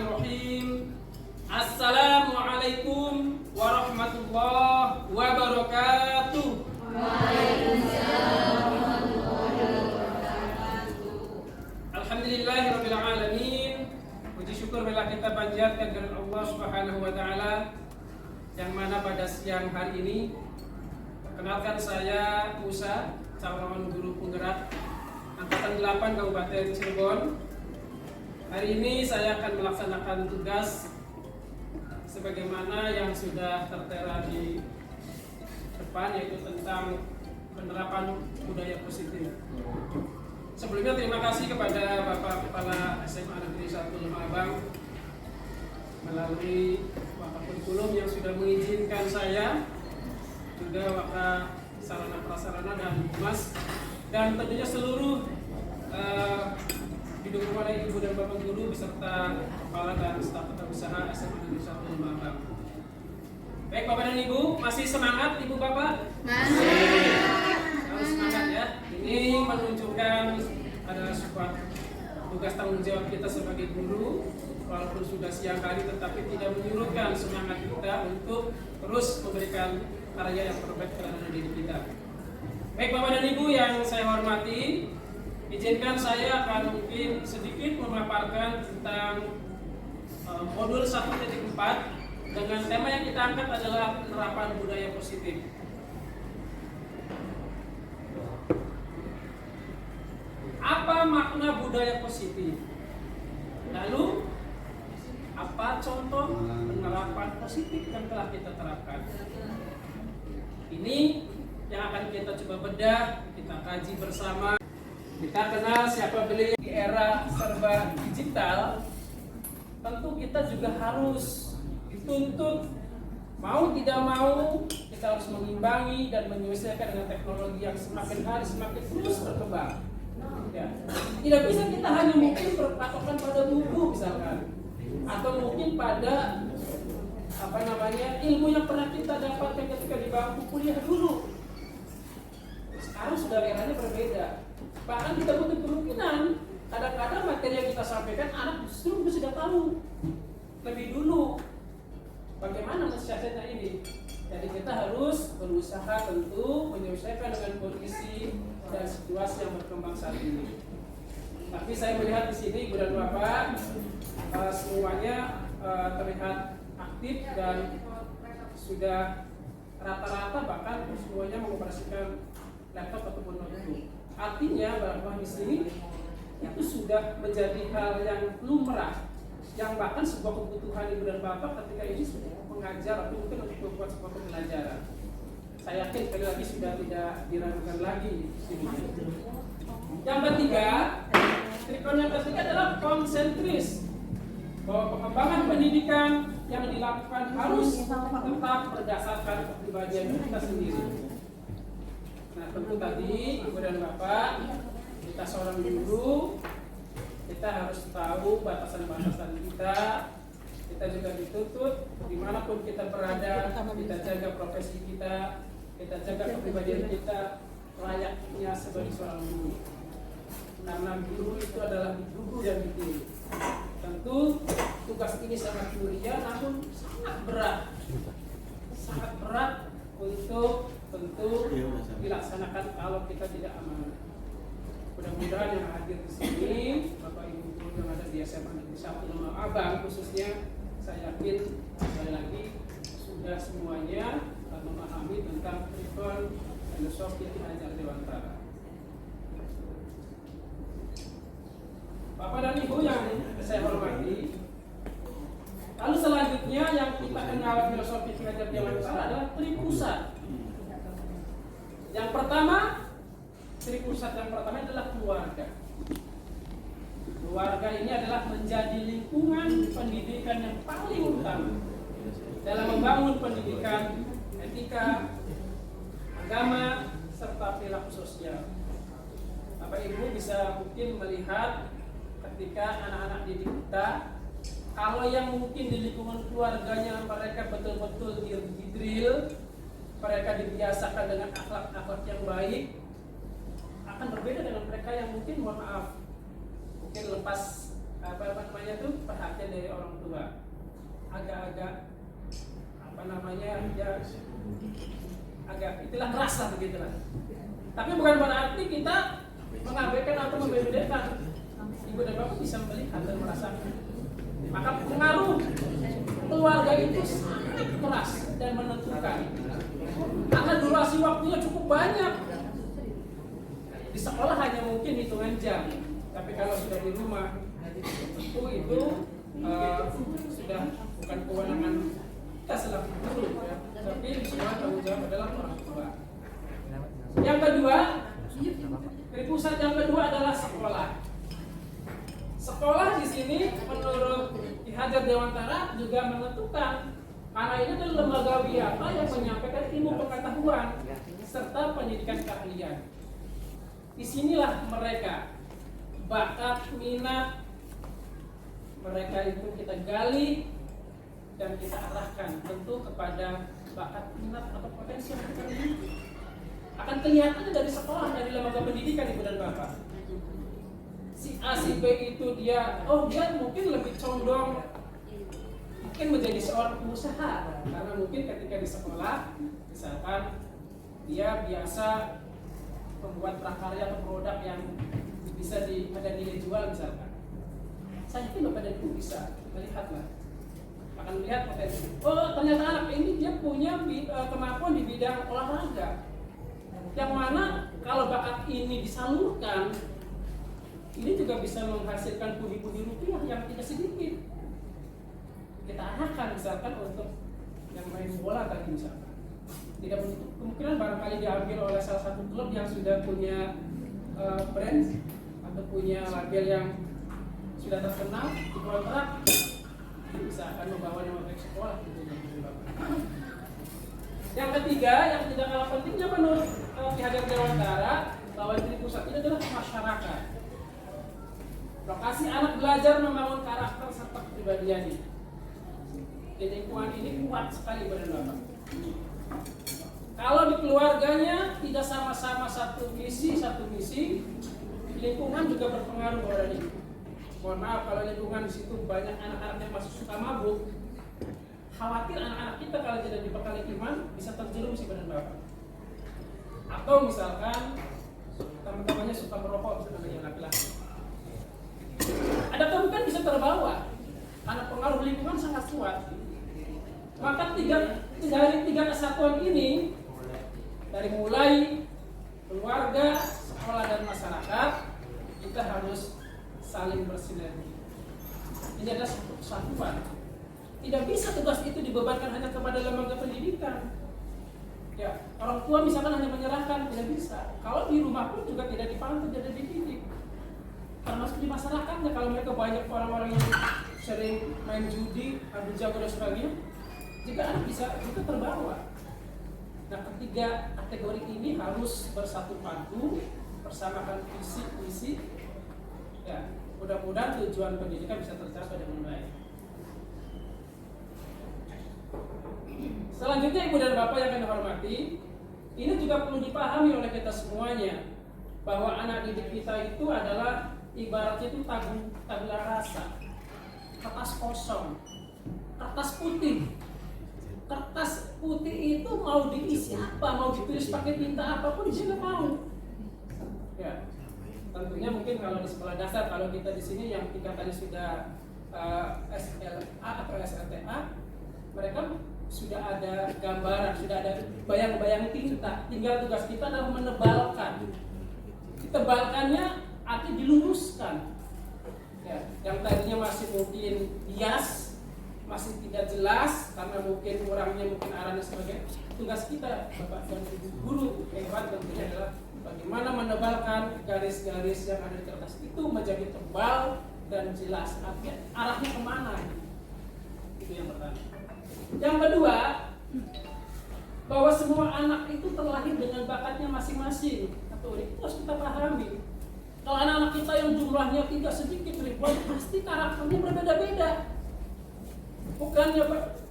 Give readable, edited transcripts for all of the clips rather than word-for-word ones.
Bismillahirrahmanirrahim. Assalamualaikum warahmatullahi wabarakatuh. Waalaikumsalam warahmatullahi wabarakatuh. Alhamdulillahirabbil alamin. Puji syukur bela kita panjatkan kepada Allah Subhanahu wa taala, yang mana pada siang hari ini perkenalkan saya Musa, calon guru penggerak angkatan 8 Kabupaten Cirebon. Hari ini saya akan melaksanakan tugas sebagaimana yang sudah tertera di depan, yaitu tentang penerapan budaya positif. Sebelumnya terima kasih kepada Bapak Kepala SMA Negeri 1 Lemah Abang melalui Wakaf Kurikulum yang sudah mengizinkan saya, juga Wakaf Sarana Prasarana dan Humas, dan tentunya seluruh didukung oleh Ibu dan Bapak Guru beserta Kepala dan Staf Tata Usaha SMA Negeri 1 Lemah Abang. Baik Bapak dan Ibu, masih semangat Ibu Bapak? Masih. Harus semangat ya. Ini menunjukkan adalah sebuah tugas tanggung jawab kita sebagai guru, walaupun sudah siang hari tetapi tidak menyurutkan semangat kita untuk terus memberikan karya yang terbaik kepada diri kita. Baik Bapak dan Ibu yang saya hormati, izinkan saya akan mungkin sedikit memaparkan tentang modul 1.4 dengan tema yang kita angkat adalah penerapan budaya positif. Apa makna budaya positif? Lalu apa contoh penerapan positif yang telah kita terapkan? Ini yang akan kita coba bedah, kita kaji bersama. Kita kenal siapa beliau di era serba digital. Tentu kita juga harus dituntut, mau tidak mau kita harus mengimbangi dan menyesuaikan dengan teknologi yang semakin hari semakin terus berkembang. Ya. Tidak bisa kita hanya mungkin berpatokan pada buku misalkan, atau mungkin pada ilmu yang pernah kita dapatkan ketika di bangku kuliah dulu. Sekarang sudah eranya berbeda. Bahkan kita butuh kemungkinan kadang-kadang materi yang kita sampaikan anak justru sudah tahu lebih dulu bagaimana mensiasatnya ini. Jadi kita harus berusaha tentu menyesuaikan dengan kondisi dan situasi yang berkembang saat ini. Tapi saya melihat di sini Ibu dan Bapak semuanya terlihat aktif dan sudah rata-rata bahkan semuanya mengoperasikan laptop ataupun notebook. Artinya bahwa di sini itu sudah menjadi hal yang lumrah, yang bahkan sebuah kebutuhan Ibu dan Bapak ketika ini sudah mengajar atau mungkin untuk membuat sebuah pembelajaran. Saya yakin sekali lagi sudah tidak diragukan lagi di sini. Yang ketiga, trikon yang ketiga adalah konsentris, bahwa pengembangan pendidikan yang dilakukan harus tetap berdasarkan kepribadian kita sendiri. Nah tentu tadi Ibu dan Bapak, kita seorang guru, kita harus tahu batasan-batasan kita. Kita juga dituntut dimanapun kita berada, kita jaga profesi kita jaga kepribadian kita layaknya sebagai seorang guru. Karena guru itu adalah guru yang dipilih. Tentu tugas ini sangat mulia, namun sangat berat untuk tentu dilaksanakan kalau kita tidak amanah. Mudah-mudahan yang hadir di sini, Bapak Ibu guru yang ada di SMA Negeri 1 Lemah Abang khususnya, saya yakin sekali lagi sudah semuanya memahami tentang trikon filosofi ajar dewantara. Bapak dan Ibu yang saya hormati, lalu selanjutnya yang kita kenal filosofi ajar dewantara adalah tripusat. Yang pertama, tripusat yang pertama adalah keluarga. Keluarga ini adalah menjadi lingkungan pendidikan yang paling utama dalam membangun pendidikan etika, agama, serta perilaku sosial. Bapak Ibu bisa mungkin melihat ketika anak-anak didik kita, kalau yang mungkin di lingkungan keluarganya mereka betul-betul di-drill, mereka dibiasakan dengan akhlak-akhlak yang baik, akan berbeda dengan mereka yang mungkin mohon maaf mungkin lepas perhatian dari orang tua, agak-agak ya agak itulah keras lah begitu lah. Tapi bukan berarti kita mengabaikan atau membedakan. Ibu dan bapak bisa melihat dan merasakan. Maka pengaruh keluarga itu sangat keras dan menentukan. Karena durasi waktunya cukup banyak. Di sekolah hanya mungkin hitungan jam. Tapi kalau sudah di rumah, tentu itu sudah bukan kewenangan kita selaku guru, ya. Tapi semua tanggung jawab adalah orang tua. Yang kedua, dari pusat yang kedua adalah sekolah. Sekolah di sini menurut Ki Hajar Dewantara juga menentukan, karena ini adalah lembaga wiyata yang menyampaikan ilmu pengetahuan serta pendidikan keahlian. Disinilah mereka bakat, minat mereka itu kita gali dan kita arahkan tentu kepada bakat, minat atau potensi yang mereka miliki. Akan kelihatannya dari sekolah, dari lembaga pendidikan ibu dan bapak. Si A, si B itu dia mungkin lebih condong mungkin menjadi seorang pengusaha, karena mungkin ketika di sekolah misalkan dia biasa membuat prakarya atau produk yang bisa ada nilai jual misalkan. Saya yakin bapak dan ibu bisa melihatlah, akan melihat potensi. Ternyata anak ini dia punya kemampuan di bidang olahraga, yang mana kalau bakat ini disalurkan, ini juga bisa menghasilkan pundi-pundi rupiah yang tidak sedikit. Kita arahkan misalkan untuk yang main bola tadi misalkan. Tidak menutup kemungkinan barangkali diambil oleh salah satu klub yang sudah punya brand atau punya label yang sudah terkenal, dikontrak, bisa akan membawa nama baik sekolah gitu. Yang ketiga, yang tidak kalah pentingnya menurut Ki Hajar Dewantara, bahwa di pusat ini adalah masyarakat. Lokasi anak belajar membangun karakter serta kepribadian. Di lingkungan ini kuat sekali badan bapak. Kalau di keluarganya tidak sama-sama satu misi, lingkungan juga berpengaruh pada ini. Mohon maaf kalau lingkungan di situ banyak anak-anak yang masih suka mabuk, khawatir anak-anak kita kalau tidak dibekali iman bisa terjerumus di badan bapak. Atau misalkan teman-temannya suka merokok, misalkan yang laki-laki. Ada kemungkinan bisa terbawa karena pengaruh lingkungan sangat kuat. Maka dari tiga kesatuan ini, dari mulai keluarga, sekolah dan masyarakat, kita harus saling bersinergi. Ini adalah satu kesatuan. Tidak bisa tugas itu dibebankan hanya kepada lembaga pendidikan. Ya, orang tua misalkan hanya menyerahkan, tidak bisa. Kalau di rumah pun juga tidak dipantau, tidak dididik. Termasuk di masyarakatnya, kalau mereka banyak orang-orang yang sering main judi, adu jago dan sebagainya, juga anak bisa juga terbawa. Nah, ketiga kategori ini harus bersatu padu, persamakan visi misi. Ya, mudah-mudahan tujuan pendidikan bisa tercapai dengan baik. Selanjutnya ibu dan bapak yang kami hormati, ini juga perlu dipahami oleh kita semuanya, bahwa anak didik kita itu adalah ibaratnya itu tabula rasa, kertas kosong, kertas putih. Kertas putih itu mau diisi apa, mau ditulis pakai tinta apapun dia nggak mau. Ya, tentunya mungkin kalau di sekolah dasar, kalau kita di sini yang tingkatannya sudah SLA atau SLTA, mereka sudah ada gambaran, sudah ada bayang-bayang tinta. Tinggal tugas kita adalah menebalkan. Ditebalkannya artinya diluruskan. Ya, yang tadinya masih mungkin bias, masih tidak jelas karena mungkin kurangnya mungkin arahnya sebagai tugas kita bapak dan ibu guru hebat tentunya adalah bagaimana menebalkan garis-garis yang ada di kertas itu menjadi tebal dan jelas arahnya kemana. Itu yang pertama. Yang kedua, bahwa semua anak itu terlahir dengan bakatnya masing-masing. Atau itu harus kita pahami. Kalau anak-anak kita yang jumlahnya tidak sedikit ribuan, pasti karakternya berbeda-beda. Bukannya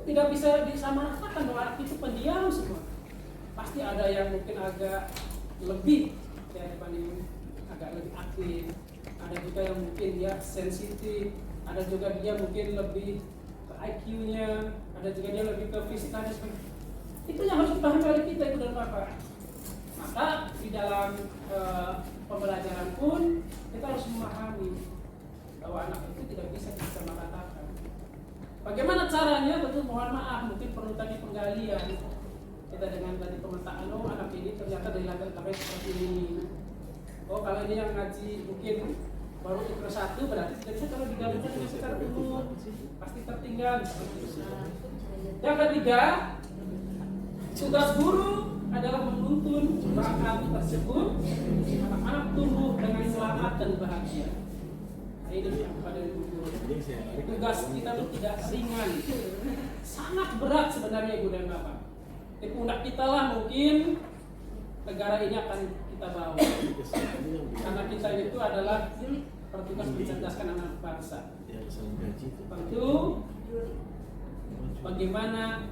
tidak bisa disamaratakan bahwa anak itu pendiam semua. Pasti ada yang mungkin agak lebih ya dibanding agak lebih aktif, ada juga yang mungkin dia sensitif, ada juga dia mungkin lebih ke IQ-nya, ada juga dia lebih ke fisiknya. Itu yang harus dipahami oleh kita, Ibu dan Bapak. Maka di dalam pembelajaran pun kita harus memahami bahwa anak itu tidak bisa kita mengatakan. Bagaimana caranya? Tentu mohon maaf, mungkin perlu tadi penggalian. Kita dengan tadi pemetaan, oh anak ini ternyata dari latar belakang seperti ini. Oh kalau ini yang ngaji mungkin baru kelas 1, berarti tidak bisa kalau digabungkan dengan secara umum, pasti tertinggal. Yang ketiga, tugas guru adalah menuntun bakat tersebut anak-anak tumbuh dengan selamat dan bahagia. Nah, ini yang pada guru. Tugas kita itu tidak ringan, sangat berat sebenarnya Ibu dan Bapak. Di pundak kita lah mungkin negara ini akan kita bawa. Karena kita itu adalah bertugas mencerdaskan anak bangsa. Tentu bagaimana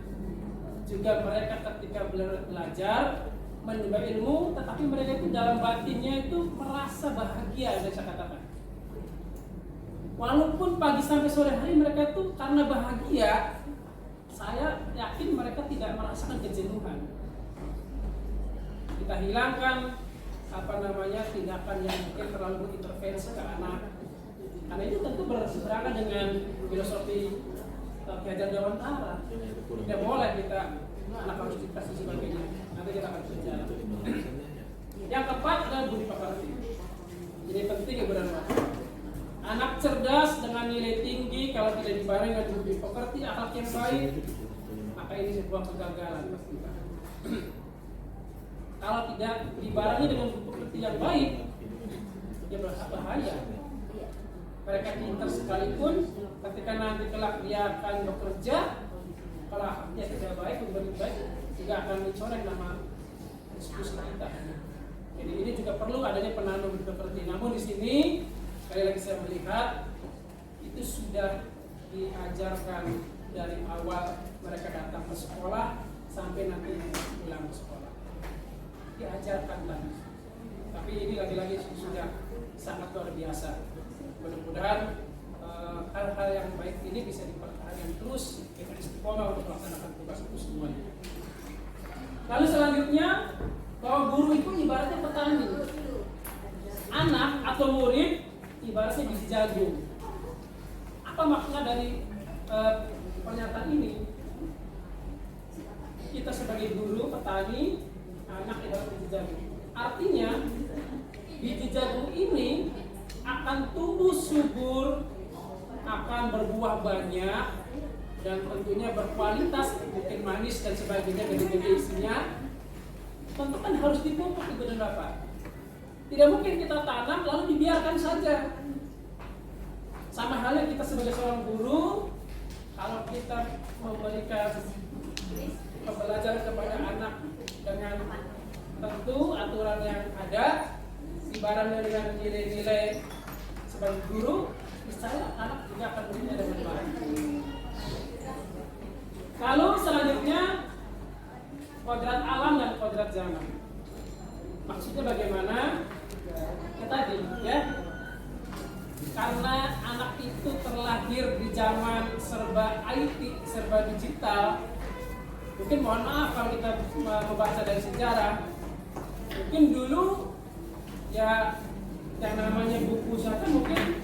juga mereka ketika belajar menimba ilmu, tetapi mereka itu dalam batinnya itu merasa bahagia, yang saya katakan. Walaupun pagi sampai sore hari mereka itu karena bahagia, saya yakin mereka tidak merasakan kejenuhan. Kita hilangkan tindakan yang mungkin terlalu berintervensi ke anak. Karena itu tentu berseberangan dengan filosofi belajar Dewantara. Tidak boleh kita anak harus dikasih sebagainya. Nanti kita akan bicara. Yang keempat adalah budi pekerti. Jadi penting ya benar. Anak cerdas dengan nilai tinggi kalau tidak dibarengi dengan budi pekerti, akhlak yang baik, maka ini sebuah kegagalan pastinya. Kalau tidak dibarengi dengan budi pekerti yang baik, dia berbahaya. Mereka pintar sekalipun, ketika nanti kelak dia akan bekerja, kalau akhlaknya tidak baik, memberi baik, juga akan mencoreng nama institusi kita. Jadi ini juga perlu adanya penanam budi pekerti. Namun di sini sekali lagi saya melihat itu sudah diajarkan dari awal mereka datang ke sekolah sampai nanti pulang ke sekolah. Diajarkan lagi. Tapi ini lagi-lagi sudah sangat luar biasa. Mudah-mudahan hal-hal yang baik ini bisa dipertahankan terus, kita istiqomah untuk melaksanakan tugas itu semuanya. Lalu selanjutnya, bahwa guru itu ibaratnya petani. Anak atau murid ibaratnya biji jagung. Apa makna dari pernyataan ini? Kita sebagai guru, petani, anak ibarat biji jagung. Artinya biji jagung ini akan tumbuh subur, akan berbuah banyak, dan tentunya berkualitas, mungkin manis dan sebagainya, gede-gede isinya. Tentu kan harus dipupuk Ibu dan Bapak. Tidak mungkin kita tanam lalu dibiarkan saja. Sama halnya kita sebagai seorang guru, kalau kita memberikan pembelajaran kepada anak dengan tentu aturan yang ada, dibarengi dengan nilai-nilai sebagai guru, misalnya anak juga akan berinya dengan baik. Lalu selanjutnya kodrat alam dan kodrat zaman. Maksudnya bagaimana? Ya tadi ya, karena anak itu terlahir di zaman serba IT, serba digital. Mungkin mohon maaf kalau kita membaca dari sejarah, mungkin dulu ya yang namanya buku saja mungkin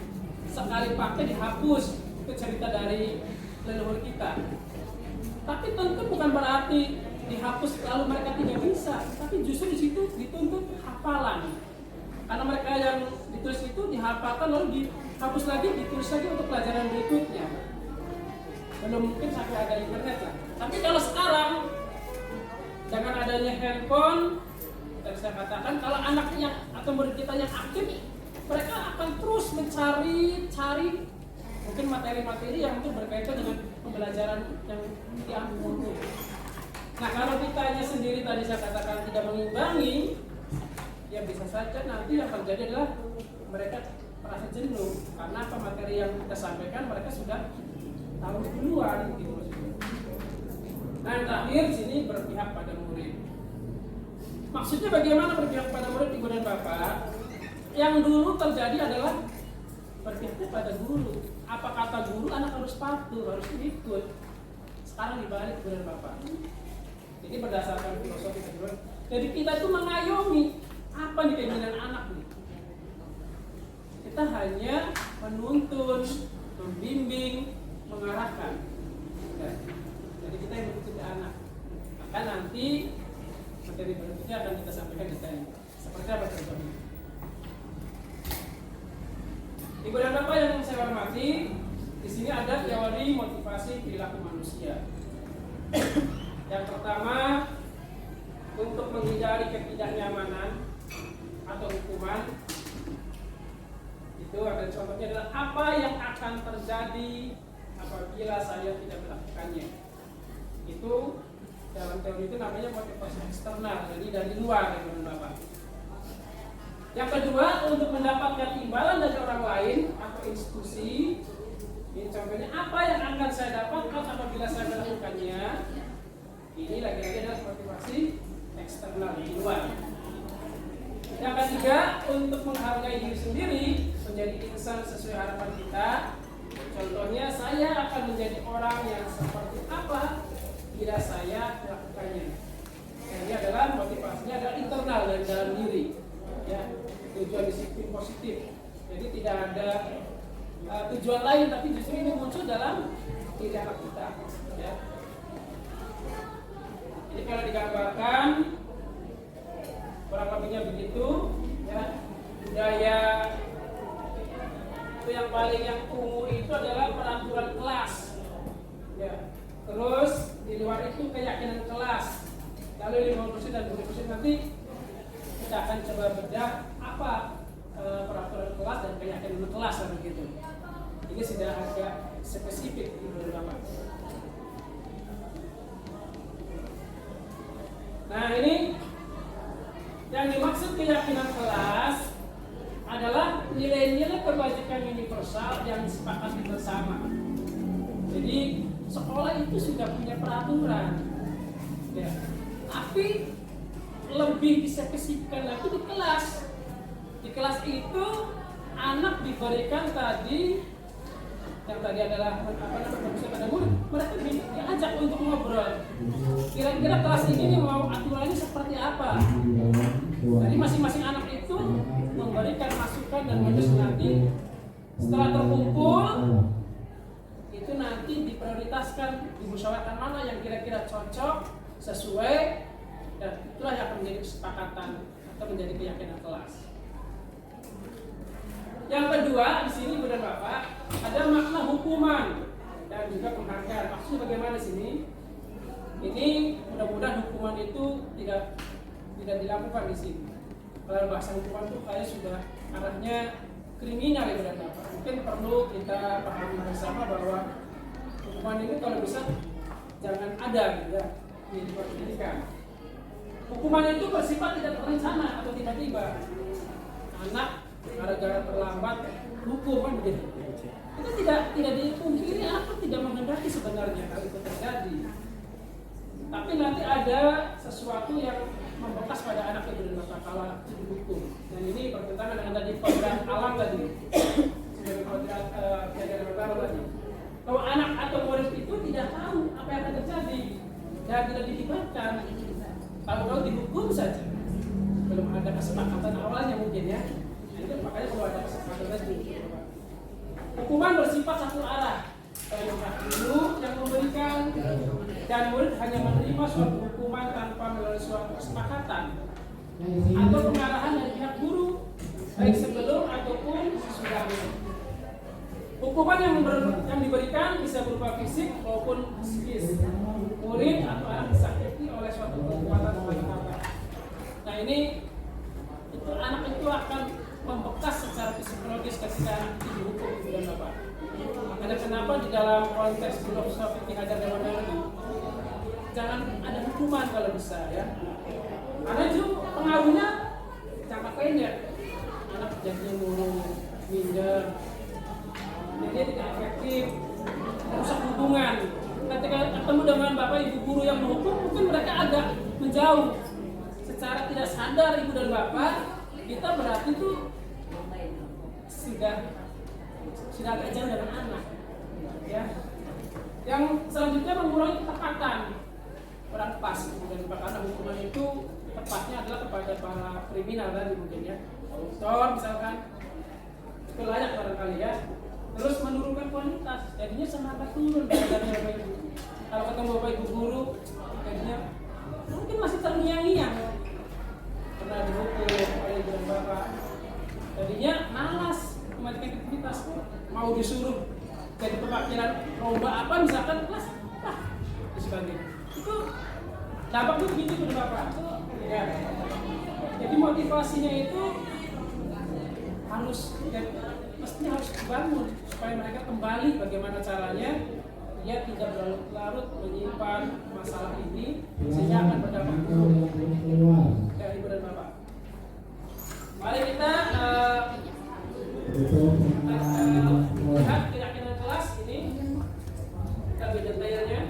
sekali pakai dihapus, itu cerita dari leluhur kita. Tapi tentu bukan berarti dihapus lalu mereka tidak bisa, tapi justru di situ dituntut hafalan. Karena mereka yang ditulis itu dihafalkan lalu dihapus lagi, ditulis lagi untuk pelajaran berikutnya. Belum mungkin sampai ada internet lah. Tapi kalau sekarang dengan adanya handphone, dan saya katakan kalau anaknya atau murid kita yang aktif, mereka akan terus mencari mungkin materi-materi yang mungkin berkaitan dengan pembelajaran yang diambil. Nah kalau kitanya sendiri tadi saya katakan tidak mengimbangi, ya bisa saja nanti yang terjadi adalah mereka merasa jenuh karena apa materi yang kita sampaikan mereka sudah tahu duluan gitu. Nah yang terakhir sini berpihak pada murid. Maksudnya bagaimana berpihak pada murid Ibu dan Bapak? yang dulu terjadi adalah berpihak pada guru. Apa kata guru, anak harus patuh, harus ikut. Sekarang dibalik kepada Bapak. Jadi berdasarkan filosofi kedua, jadi kita itu mengayomi apa nih keinginan anak nih. Kita hanya menuntun, membimbing, mengarahkan. Ya. Jadi kita yang menuntut anak. Maka nanti materi berikutnya akan kita sampaikan detailnya. Seperti apa contohnya? Ibu dan Bapak yang saya hormati, di sini ada teori motivasi perilaku manusia. Yang pertama, untuk menghindari ketidaknyamanan atau hukuman, itu ada contohnya adalah apa yang akan terjadi apabila saya tidak melakukannya. Itu dalam teori itu namanya motivasi eksternal, jadi dari luar ya Bapak. Yang kedua, untuk mendapatkan imbalan dari orang lain atau institusi. Ini contohnya apa yang akan saya dapatkan apabila saya melakukannya. Ini lagi-lagi adalah motivasi eksternal di luar. Yang ketiga, untuk menghargai diri sendiri, menjadi insan sesuai harapan kita. Contohnya, saya akan menjadi orang yang seperti apa bila saya melakukannya. Ini adalah motivasinya adalah internal dari dalam diri. Ya, tujuan disiplin positif. Jadi tidak ada tujuan lain, tapi justru ini muncul dalam diri anak kita. Ya. Jadi kalau digambarkan kurang lebihnya begitu, ya. Budaya itu yang paling yang ungu itu adalah peraturan kelas. Ya. Terus di luar itu keyakinan kelas. Lalu 50% dan 20% nanti kita akan coba bedah apa peraturan kelas dan keyakinan kelas begitu. Ini sudah agak spesifik di beberapa. Nah ini yang dimaksud keyakinan kelas adalah nilai-nilai kebajikan universal yang disepakati bersama. Jadi sekolah itu sudah punya peraturan, ya. Tapi lebih dispesifikkan lagi di kelas. Di kelas itu anak diberikan tadi yang tadi adalah pada murid, mereka diajak untuk ngobrol. Kira-kira kelas ini mau aturannya seperti apa? Jadi masing-masing anak itu memberikan masukan dan modus nanti setelah terkumpul itu nanti diprioritaskan, dimusyawarahkan mana yang kira-kira cocok, sesuai, dan itulah yang akan menjadi kesepakatan atau menjadi keyakinan kelas. Yang kedua di sini Ibu dan Bapak ada makna hukuman dan juga penghargaan. Maksudnya bagaimana di sini? Ini mudah-mudahan hukuman itu tidak dilakukan di sini. Kalau bahasa hukuman itu kayak sudah arahnya kriminal Ibu dan Bapak. Mungkin perlu kita pahami bersama bahwa hukuman ini kalau bisa jangan ada gitu ya di pendidikan. Hukuman itu bersifat tidak terencana atau tiba-tiba. Anak gara-gara terlambat hukum kan begitu. Itu tidak dipungkiri apa tidak menghendaki sebenarnya kalau itu terjadi. Tapi nanti ada sesuatu yang membekas pada anak itu dan masa kala dihukum. Dan ini bertentangan dengan tadi kodrat alam tadi. Sebagai kodrat keadaan baru tadi. Kalau anak atau murid itu tidak tahu apa yang akan terjadi dan tidak dilibatkan, tahu-tahu dihukum saja. Belum ada kesepakatan awalnya mungkin ya. Itu makanya perlu ada kesepakatan tadi. Hukuman bersifat satu arah. Guru yang memberikan dan murid hanya menerima suatu hukuman tanpa melalui suatu kesepakatan atau pengarahan dari pihak guru baik sebelum ataupun sesudahnya. Hukuman yang diberikan bisa berupa fisik maupun psikis. Murid atau anak disakiti oleh suatu kekuatan apa. Nah ini itu anak itu akan membekas secara psikologis ketika anak itu dihukum Ibu dan Bapak. Makanya kenapa di dalam konteks filosofi Ki-Hajar Dewantara jangan ada hukuman kalau bisa ya. Karena itu pengaruhnya jangka pendek. Anak jadi murung, minder, jadi tidak efektif, merusak hubungan. Ketika ketemu dengan bapak ibu guru yang menghukum, mungkin mereka agak menjauh. Secara tidak sadar ibu dan bapak, kita berarti tuh sudah agak jauh dengan anak, ya. Yang selanjutnya mengurangi ketepatan kurang pas, kemudian karena hukuman itu tepatnya adalah kepada para kriminal tadi mungkin ya, koruptor misalkan, itu layak barangkali ya. Terus menurunkan kualitas, jadinya semangat turun belajarnya Bapak Ibu. Kalau ketemu Bapak Ibu guru, jadinya mungkin masih terngiang-ngiang pernah dihukum oleh ibu dan bapak, jadinya malas mematikan aktivitas, mau disuruh jadi pemakiran lomba apa misalkan kelas dan sebagainya. Itu dampaknya begitu ibu dan bapak ya. Jadi motivasinya itu harus mestinya harus dibangun supaya mereka kembali bagaimana caranya dia tidak berlarut-larut menyimpan masalah ini sehingga akan berdampak buruk dari ibu dan bapak. Mari kita lihat keyakinan kelas ini, kita lihat detailnya.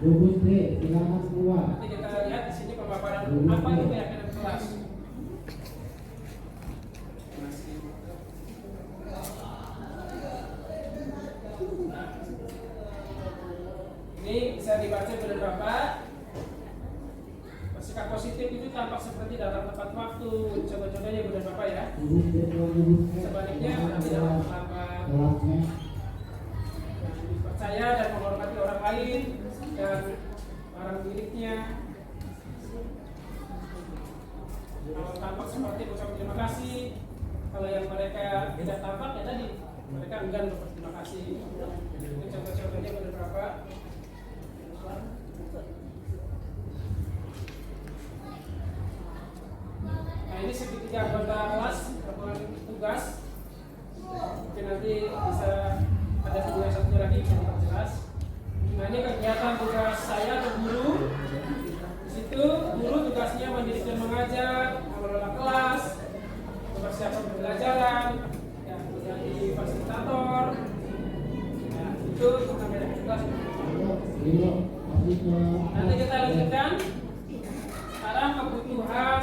Bu Putri, silakan keluar. Nanti kita lihat di sini pemaparan apa itu keyakinan kelas. Ini bisa dibaca pada Bapak. Bersikap positif itu tampak seperti dalam tepat waktu. Coba-cobanya pada Bapak ya. Sebaliknya tidak terlambat. Percaya dan menghormati orang lain dan barang miliknya. Kalau tampak seperti ucap terima kasih, kalau yang mereka tidak tampak ya tadi mereka enggan berterima kasih. Itu contoh-contohnya beberapa. Nah ini segitiga anggota kelas melakukan tugas. Mungkin nanti bisa ada video satunya lagi bisa diperjelas. Nah ini kegiatan tugas saya atau guru. Di situ guru tugasnya mendidik dan mengajar, mengelola kelas, mempersiapkan pembelajaran, ya, menjadi fasilitator. Nah itu namanya tugas. Nanti kita lanjutkan. Sekarang kebutuhan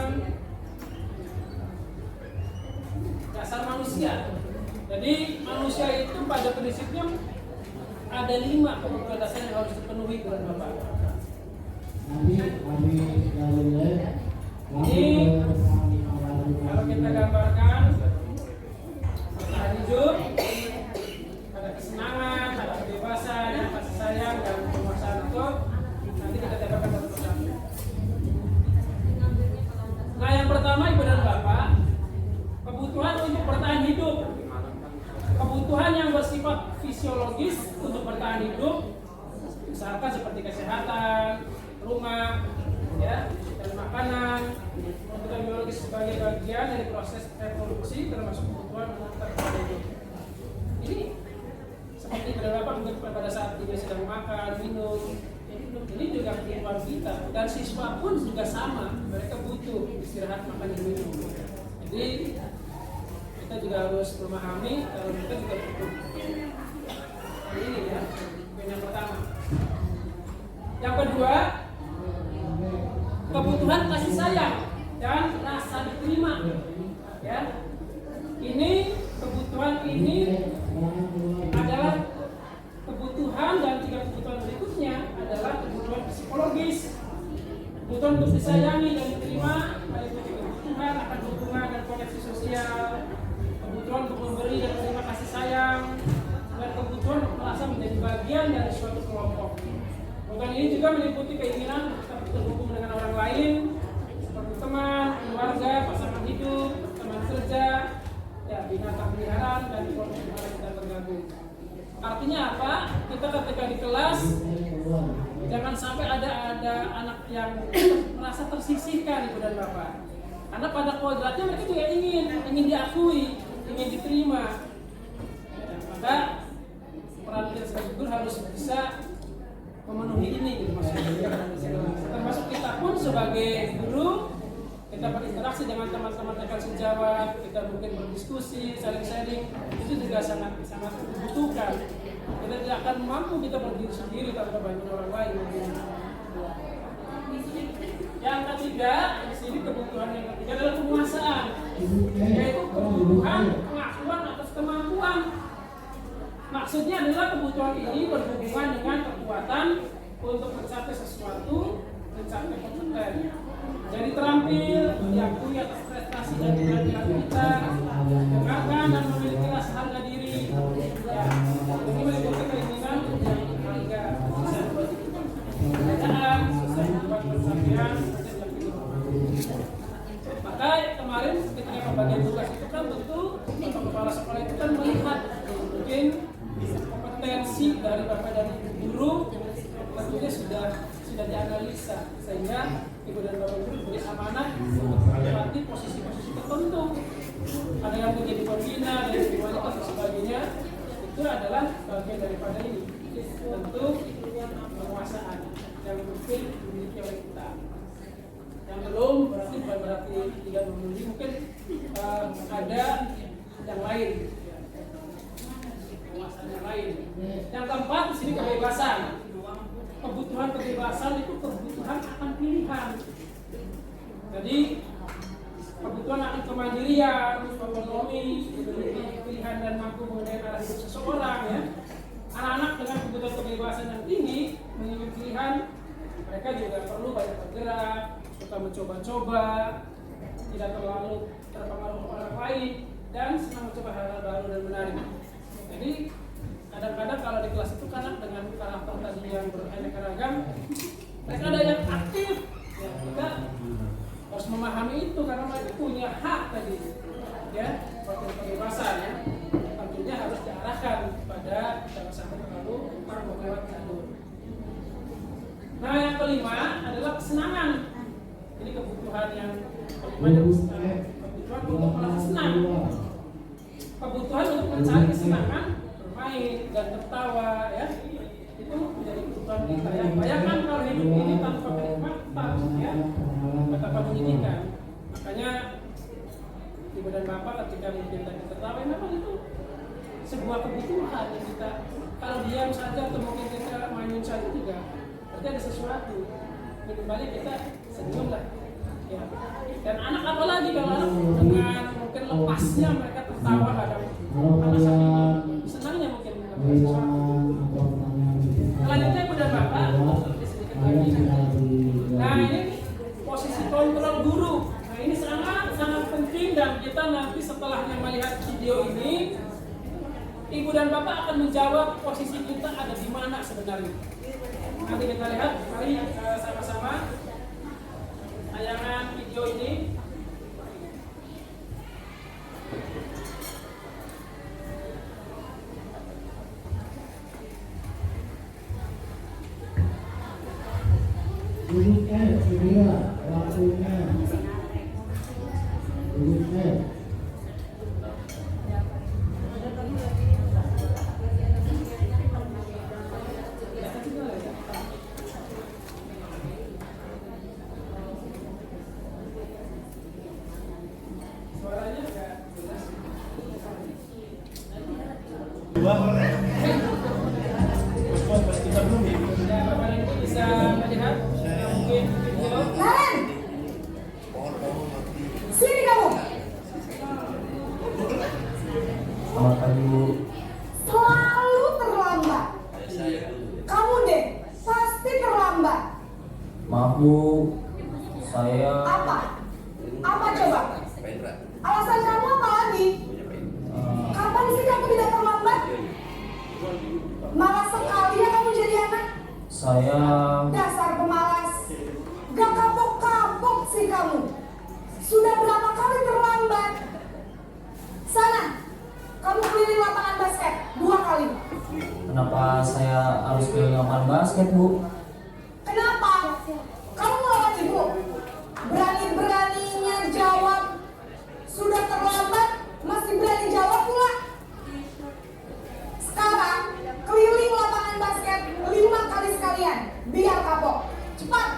dasar manusia. Jadi manusia itu pada prinsipnya ada 5 kebutuhan dasar yang harus dipenuhi bulan Bapak. Ini kalau kita gambarkan bertahan hidup, ada kesenangan, ada kebebasan, ada kasih sayang dan penguasaan itu nanti kita dapatkan satu persatu. Nah yang pertama ibu dan bapak, kebutuhan untuk bertahan hidup. Kebutuhan yang bersifat fisiologis untuk bertahan hidup, misalkan seperti kesehatan, rumah, ya, dan makanan. Kebutuhan biologis sebagai bagian dari proses reproduksi termasuk kebutuhan untuk bertahan hidup. Ini seperti beberapa kebutuhan pada saat dia sedang makan, minum. Ini juga kebutuhan kita. Dan siswa pun juga sama, mereka butuh istirahat, makan, dan minum. Jadi kita juga harus memahami kalau kita juga butuh. Ini ya, yang pertama. Yang kedua, kebutuhan kasih sayang dan rasa diterima. Ya, ini kebutuhan ini adalah kebutuhan dan 3 kebutuhan berikutnya adalah kebutuhan psikologis. Kebutuhan untuk disayangi dan diterima, meliputi kebutuhan akan hubungan dan koneksi sosial, kebutuhan untuk memberi dan menerima kasih sayang, dan kebutuhan untuk merasa menjadi bagian dari suatu kelompok. Kebutuhan ini juga meliputi keinginan untuk terhubung dengan orang lain, seperti teman, keluarga, pasangan hidup, teman kerja, ya, binatang peliharaan, dan kelompok yang kita tergabung. Artinya apa? Kita ketika di kelas jangan sampai ada anak yang merasa tersisihkan ibu dan bapak. Karena pada kodratnya mereka juga ingin diakui, ingin diterima. Ya, maka peran kita sebagai guru harus bisa memenuhi ini gitu maksudnya. sebagai guru kita berinteraksi dengan teman-teman rekan sejawat, kita mungkin berdiskusi, saling sharing, itu juga sangat dibutuhkan. Kita tidak akan mampu kita berdiri sendiri tanpa bantuan orang lain. Yang ketiga, di sini kebutuhan yang ketiga adalah penguasaan, yaitu kebutuhan pengakuan atas kemampuan. Maksudnya adalah kebutuhan ini berhubungan dengan kekuatan untuk mencapai sesuatu, mencapai kompeten. Jadi terampil, diakui atas prestasi dan keberhasilan kita, dengarkan dan memiliki rasa harga diri. Ya, ini meliputi keinginan untuk yang berharga, bisa berbagi perbedaan, susah membuat persatuan, maka kemarin ketika pembagian tugas itu kan tentu Bapak Kepala Sekolah itu kan melihat mungkin kompetensi dari Bapak dan Ibu guru tentunya sudah dianalisa, sehingga Ibu dan Bapak guru diberi amanah untuk menempati posisi-posisi tertentu. Ada yang menjadi pembina dan wanita dan sebagainya, itu adalah bagian daripada ini. Tentu penguasaan yang mungkin dimiliki oleh kita. Yang belum berarti bukan berarti tidak memiliki, mungkin ada yang lain, penguasaan yang lain. Yang keempat di sini kebebasan. Kebutuhan kebebasan itu kebutuhan akan pilihan. Jadi kebutuhan akan kemandirian, otonomi, memiliki pilihan dan mampu mengenai arah hidup seseorang, ya. Anak-anak dengan kebutuhan kebebasan yang tinggi memiliki pilihan, mereka juga perlu banyak bergerak, suka mencoba-coba, tidak terlalu terpengaruh orang lain, dan senang mencoba hal-hal baru dan menarik. Jadi kadang-kadang kalau di kelas itu anak dengan karakter tadi yang beraneka ragam, mereka ada yang aktif, ya, kita harus memahami itu karena mereka punya hak tadi, ya, kebebasan, ya. Tentunya harus diarahkan pada jangan sampai terlalu melewati jalur. Nah, yang kelima adalah kesenangan. Ini kebutuhan yang kelima, kebutuhan untuk merasa senang, kebutuhan untuk mencari kesenangan, bermain dan tertawa, ya. Itu menjadi kebutuhan kita. Ya. Bayangkan kalau hidup ini tanpa kenikmatan, ya, betapa menyedihkan. Makanya Ibu dan Bapak ketika mungkin tadi tertawa, memang itu sebuah kebutuhan yang kita, kalau diam saja atau mungkin kita main saja juga, berarti ada sesuatu. Kembali kita senyum lah, ya. Dan anak apalagi kalau anak dengan mungkin lepasnya mereka tertawa kadang, karena saking senangnya mungkin melakukan sesuatu. Selanjutnya Ibu dan Bapak, sedikit lagi. Nah, ini posisi kontrol guru. Nah, ini sangat penting, dan kita nanti setelahnya melihat video ini, Ibu dan Bapak akan menjawab posisi kita ada di mana sebenarnya. Nanti kita lihat, mari sama-sama tayangan video ini. Duduk segera waktunya. Duduk Suaranya agak jelas. Ya, Bapak dan Ibu bisa melihat mungkin video. Karen, sini kamu. Selamat pagi Bu. Selalu terlambat. Kamu deh, pasti terlambat. Maaf Bu, saya Apa? Apa coba? Alasan kamu apa lagi? Kapan sih kamu tidak terlambat? Malas sekali ya kamu jadi anak. saya Dasar pemalas. Gak kapok-kapok sih kamu. Sudah berapa kali terlambat? Sana, kamu keliling lapangan basket 2 kali. kenapa saya harus keliling lapangan basket Bu? Kenapa? Kamu melawan ibu. Berani-beraninya jawab. Sudah terlambat, masih berani jawab pula. Sekarang, keliling lapangan basket 5 kali sekalian. Biar kapok. Cepat.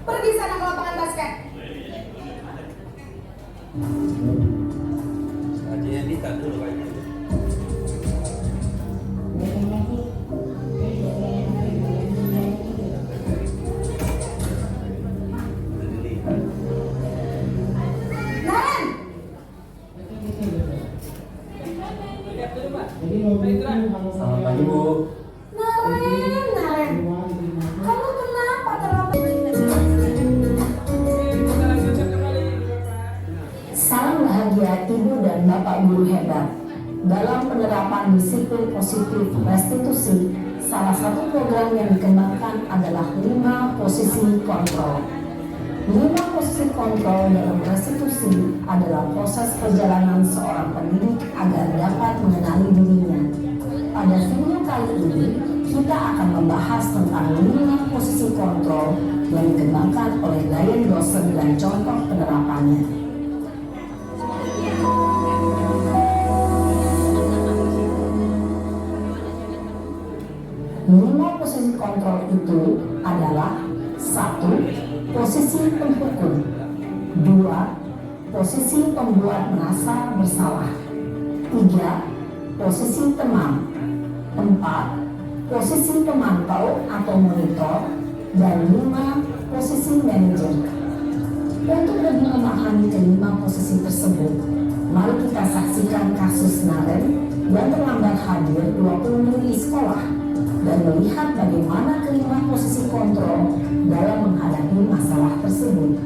Pergi sana ke lapangan Aja Dita dulu kayaknya. Mereka masuk. Naren, Lihat dulu Pak. Jadi mobil itu Baik, kalau Selamat pagi Bu. Naren, kamu kenapa terlalu... Oke, kita lanjutkan kembali Bapak. Salam bahagia Ibu dan Bapak Guru hebat. Dalam penerapan disiplin positif restitusi, salah satu program yang dikembangkan adalah 5 posisi kontrol. 5 posisi kontrol dalam restitusi adalah proses perjalanan seorang pendidik agar dapat mengenali dirinya. Pada video kali ini, kita akan membahas tentang 5 posisi kontrol yang dikembangkan oleh Lion Dosen dan contoh penerapannya. Lima posisi kontrol itu adalah 1. Posisi penghukum, 2. Posisi pembuat merasa bersalah, 3. Posisi teman, 4. Posisi pemantau atau monitor, dan 5. Posisi manajer. Untuk lebih memahami kelima posisi tersebut, mari kita saksikan kasus Naren yang terlambat hadir 20 menit di sekolah dan melihat bagaimana kelima posisi kontrol dalam menghadapi masalah tersebut.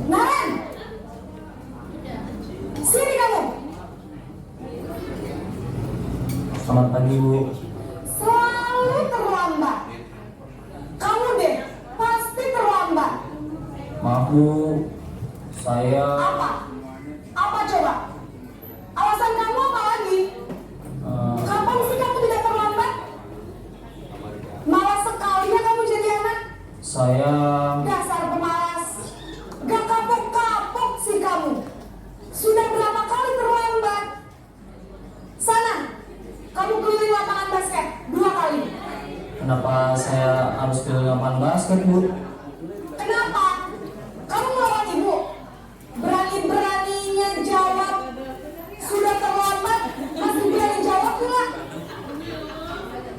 Naren, sini kamu. Selamat pagi Bu. Selalu terlambat. Kamu deh, pasti terlambat. Maaf Bu, saya Apa? Apa coba? Alasan kamu apa lagi? Kapan sih kamu tidak terlambat? Malas sekali ya kamu jadi anak. saya Dasar pemalas. Gak kapok-kapok sih kamu. Sudah berapa kali terlambat? Sana, kamu keliling lapangan basket 2 kali. kenapa saya harus ke lapangan basket Bu? Kenapa? Kamu melawan ibu? Berani-beraninya jawab. Sudah terlambat, masih berani jawab pula.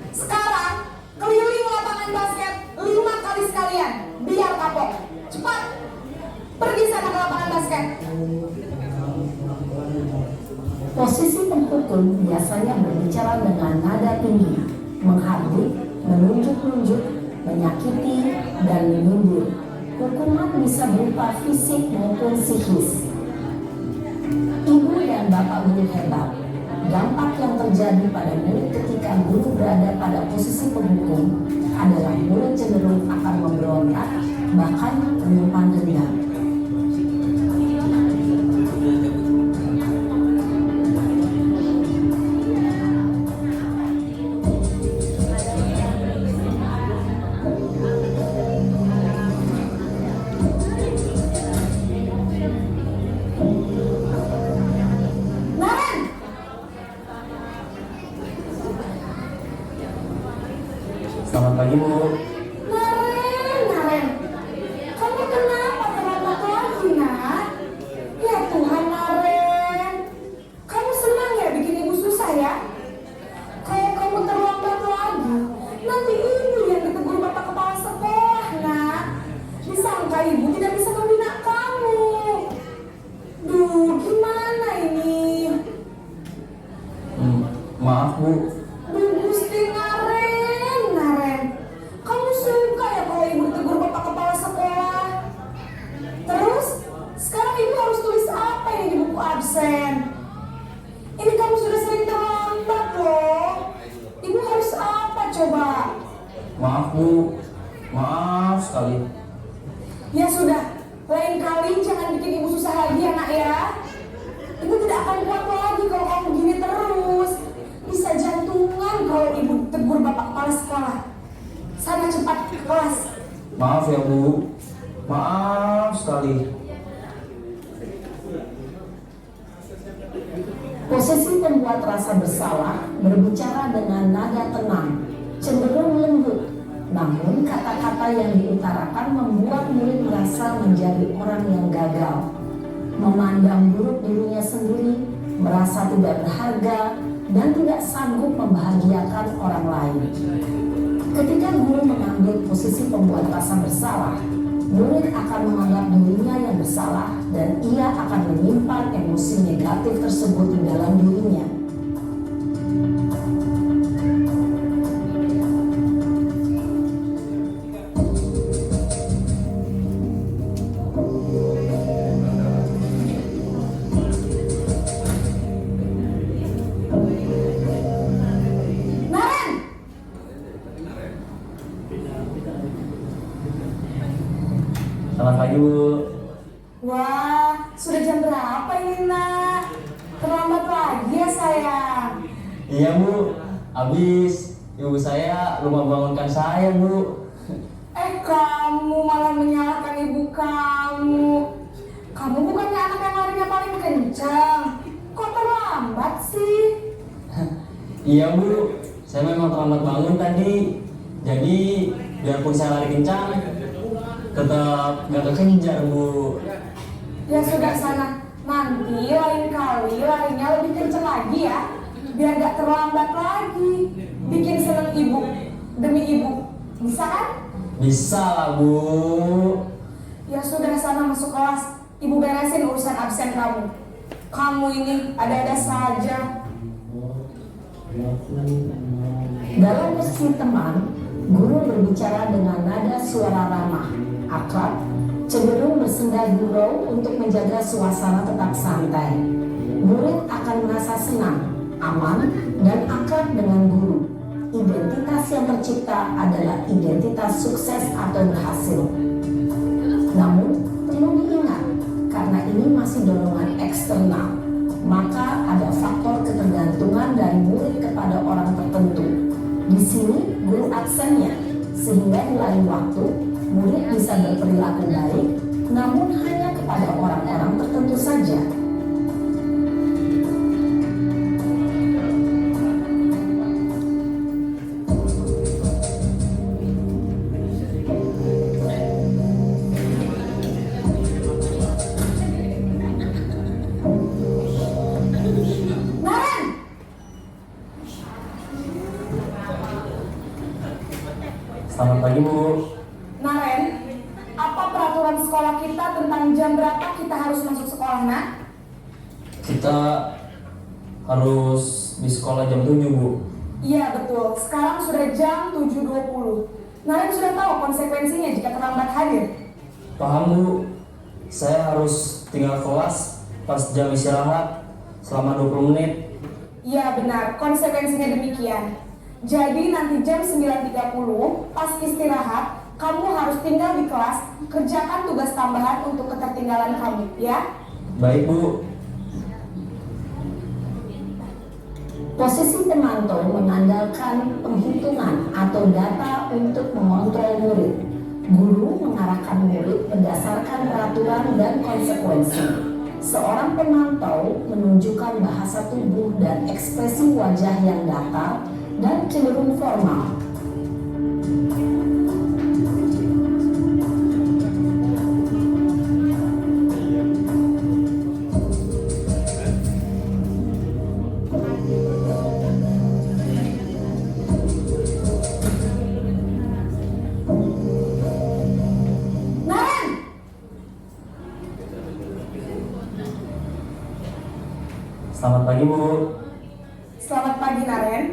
Sekarang, keliling lapangan basket 5 kali sekalian. Biar kapok. Cepat. Pergi sana ke lapangan basket. Posisi penghukum biasanya berbicara dengan nada tinggi, menghardik, menunjuk-nunjuk, menyakiti, dan menyindir. Hukuman bisa berupa fisik maupun psikis. Ibu dan Bapak Guru hebat. Dampak yang terjadi pada murid ketika guru berada pada posisi penghukum adalah murid cenderung akan memberontak, bahkan menyimpan dendam. Naren, Selamat pagi Bu. Naren. Kamu kenapa terlambat lagi, nak? Ya Tuhan, Naren. Kamu senang ya bikin ibu susah ya? Kalau kamu terlambat lagi, nanti ibu yang ditegur bapak kepala sekolah, nak. Disangka ibu tidak bisa membina kamu. Duh, gimana ini? Maaf Bu, Duh, Gusti Naren. Kamu suka ya kalau ibu ditegur bapak kepala sekolah? Terus, sekarang ibu harus tulis apa ini di buku absen? Ini kamu sudah sering terlambat loh. Ibu harus apa coba? maaf Bu, maaf sekali. Ya sudah, lain kali jangan bikin ibu susah lagi ya nak ya. Ibu tidak akan kuat lagi kalau kamu gini terus. Bisa jantungan kalau ibu tegur bapak kepala sekolah. Sana cepat ke kelas. Maaf ya Bu, maaf sekali. Posisi pembuat rasa bersalah berbicara dengan nada tenang, cenderung lembut. Namun kata-kata yang diutarakan membuat murid merasa menjadi orang yang gagal, memandang buruk dirinya sendiri, merasa tidak berharga, dan tidak sanggup membahagiakan orang lain. Ketika guru mengambil posisi pembuat rasa bersalah, murid akan menganggap dirinya yang bersalah dan ia akan menyimpan emosi negatif tersebut di dalam dirinya. Naren, Selamat pagi Bu. wah, sudah jam berapa ini nak? Terlambat lagi ya sayang. Iya Bu, habis ibu saya lupa bangunkan saya Bu. Kamu malah menyalahkan ibu kamu. Kamu bukannya anak yang larinya paling kencang. Kok terlambat sih? Iya Bu, saya memang terlambat bangun tadi. Jadi biarpun saya lari kencang, tetap gak kekejar Bu. Ya sudah sana. Nanti lain kali larinya lebih kencang lagi ya. Biar gak terlambat lagi. Bikin seneng ibu. Demi ibu. Bisa kan? Bisa lah Bu. Ya sudah sana masuk kelas. Ibu beresin urusan absen kamu. Kamu ini ada-ada saja. Dalam posisi teman, guru berbicara dengan nada suara ramah, akrab, cenderung bersenda gurau untuk menjaga suasana tetap santai. Murid akan merasa senang, aman, dan akrab dengan guru. Identitas yang tercipta adalah identitas sukses atau berhasil. Namun, perlu diingat, karena ini masih dorongan eksternal, maka ada faktor ketergantungan dari murid kepada orang tertentu. Di sini, guru aksennya, sehingga di lain waktu, murid bisa berperilaku baik, namun hanya kepada orang-orang tertentu saja. Naren! Selamat pagi Bu. Naren, apa peraturan sekolah kita tentang jam berapa kita harus masuk sekolah, nak? Kita harus di sekolah jam 7 Bu. Iya betul, sekarang sudah jam 7.20. Naren sudah tahu konsekuensinya jika terlambat hadir. Paham Bu. Saya harus tinggal kelas pas jam istirahat selama 20 menit. Iya benar, konsekuensinya demikian. Jadi nanti jam 9.30 pas istirahat, kamu harus tinggal di kelas, kerjakan tugas tambahan untuk ketertinggalan kamu, ya? Baik Bu. Posisi pemantau mengandalkan penghitungan atau data untuk mengontrol murid. Guru mengarahkan murid berdasarkan peraturan dan konsekuensi. Seorang pemantau menunjukkan bahasa tubuh dan ekspresi wajah yang datar dan cenderung formal. Naren! Selamat pagi Bu. Selamat pagi, Naren.